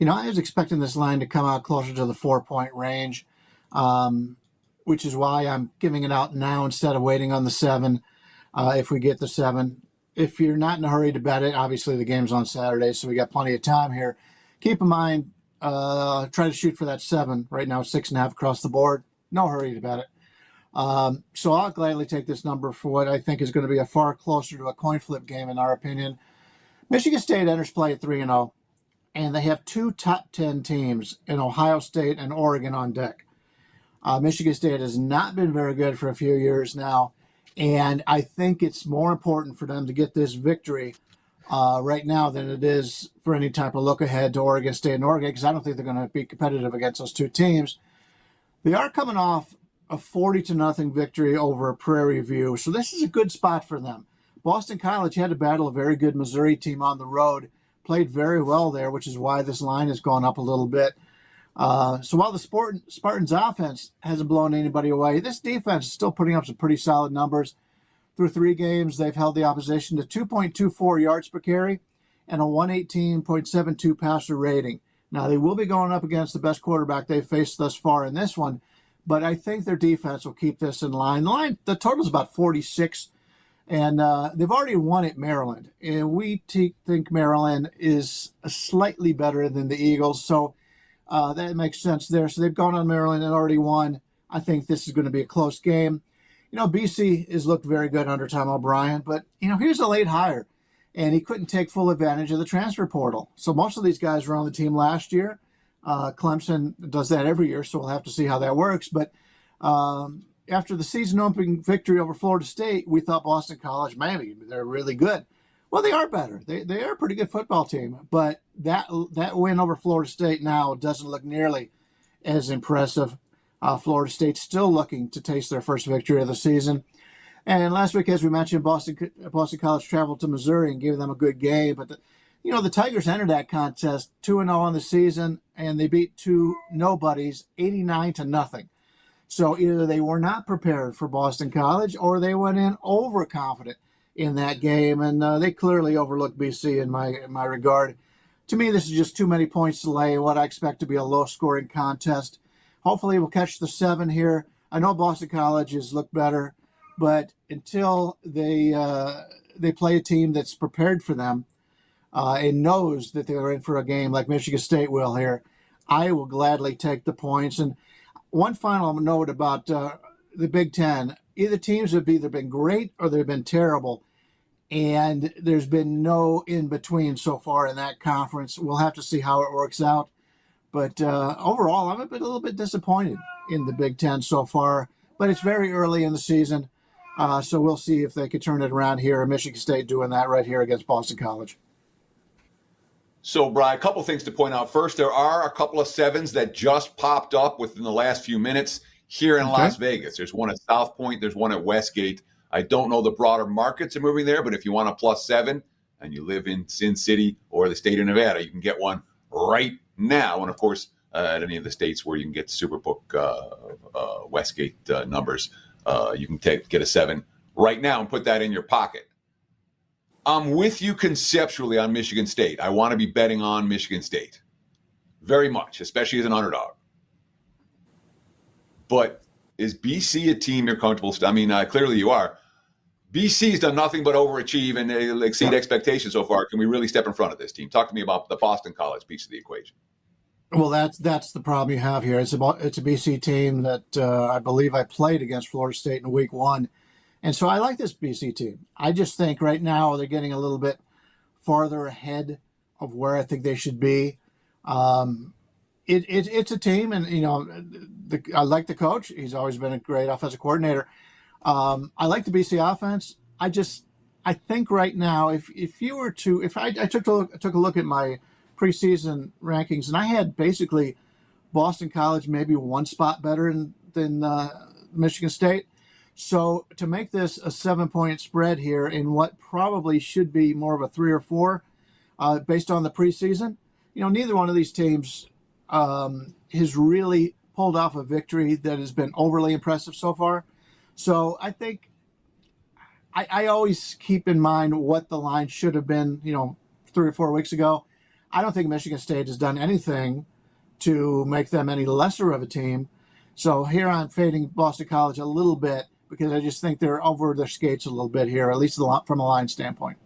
I was expecting this line to come out closer to the 4-point range, which is why I'm giving it out now instead of waiting on the 7 if we get the 7. If you're not in a hurry to bet it, obviously the game's on Saturday, so we got plenty of time here. Keep in mind, try to shoot for that 7. Right now, 6.5 across the board. No hurry to bet it. So I'll gladly take this number for what I think is going to be a far closer to a coin flip game, in our opinion. Michigan State enters play at 3-0, and they have 2 top 10 teams in Ohio State and Oregon on deck. Michigan State has not been very good for a few years now, and I think it's more important for them to get this victory right now than it is for any type of look ahead to Oregon State and Oregon, because I don't think they're going to be competitive against those 2 teams. They are coming off a 40-0 victory over Prairie View, so this is a good spot for them. Boston College had to battle a very good Missouri team on the road, played very well there, which is why this line has gone up a little bit. So while the Spartans offense hasn't blown anybody away, this defense is still putting up some pretty solid numbers. Through 3 games, they've held the opposition to 2.24 yards per carry and a 118.72 passer rating. Now, they will be going up against the best quarterback they've faced thus far in this one, but I think their defense will keep this in line. The total is about 46, and they've already won at Maryland. And we think Maryland is slightly better than the Eagles, so that makes sense there. So they've gone on Maryland and already won. I think this is going to be a close game. BC has looked very good under Tom O'Brien, but, here's a late hire, and he couldn't take full advantage of the transfer portal. So most of these guys were on the team last year. Clemson does that every year, so we'll have to see how that works. But after the season-opening victory over Florida State, we thought Boston College, maybe they're really good. Well, they are better. They are a pretty good football team, but that win over Florida State now doesn't look nearly as impressive. Florida State's still looking to taste their first victory of the season. And last week, as we mentioned, Boston College traveled to Missouri and gave them a good game. But the Tigers entered that contest 2-0 on the season, and they beat 2 nobodies 89-0. So either they were not prepared for Boston College, or they went in overconfident in that game, and they clearly overlooked BC in my regard. To me, this is just too many points to lay what I expect to be a low-scoring contest. Hopefully, we'll catch the 7 here. I know Boston College has looked better, but until they play a team that's prepared for them and knows that they're in for a game like Michigan State will here, I will gladly take the points. And one final note about the Big Ten: either teams have either been great or they've been terrible, and there's been no in between so far in that conference. We'll have to see how it works out. But overall, I'm a little bit disappointed in the Big Ten so far. But it's very early in the season, so we'll see if they could turn it around here. Michigan State doing that right here against Boston College. So, Brian, a couple things to point out. First, there are a couple of 7s that just popped up within the last few minutes here in Las Vegas. There's one at South Point. There's one at Westgate. I don't know the broader markets are moving there, but if you want a +7 and you live in Sin City or the state of Nevada, you can get one right now. And, of course, at any of the states where you can get Superbook Westgate numbers, you can get a 7 right now and put that in your pocket. I'm with you conceptually on Michigan State. I want to be betting on Michigan State very much, especially as an underdog. But is BC a team you're comfortable? Clearly you are. BC's done nothing but overachieve and exceed expectations so far. Can we really step in front of this team? Talk to me about the Boston College piece of the equation. Well, that's the problem you have here. It's a BC team that I believe I played against Florida State in week 1. And so I like this BC team. I just think right now they're getting a little bit farther ahead of where I think they should be. It's a team, and I like the coach. He's always been a great offensive coordinator. I like the BC offense. I think right now, if I took a look at my preseason rankings, and I had basically Boston College maybe 1 spot better than Michigan State. So to make this a 7-point spread here in what probably should be more of a 3 or 4, based on the preseason, neither one of these teams has really pulled off a victory that has been overly impressive so far. So I think I always keep in mind what the line should have been, 3 or 4 weeks ago. I don't think Michigan State has done anything to make them any lesser of a team. So here I'm fading Boston College a little bit because I just think they're over their skates a little bit here, at least from a line standpoint.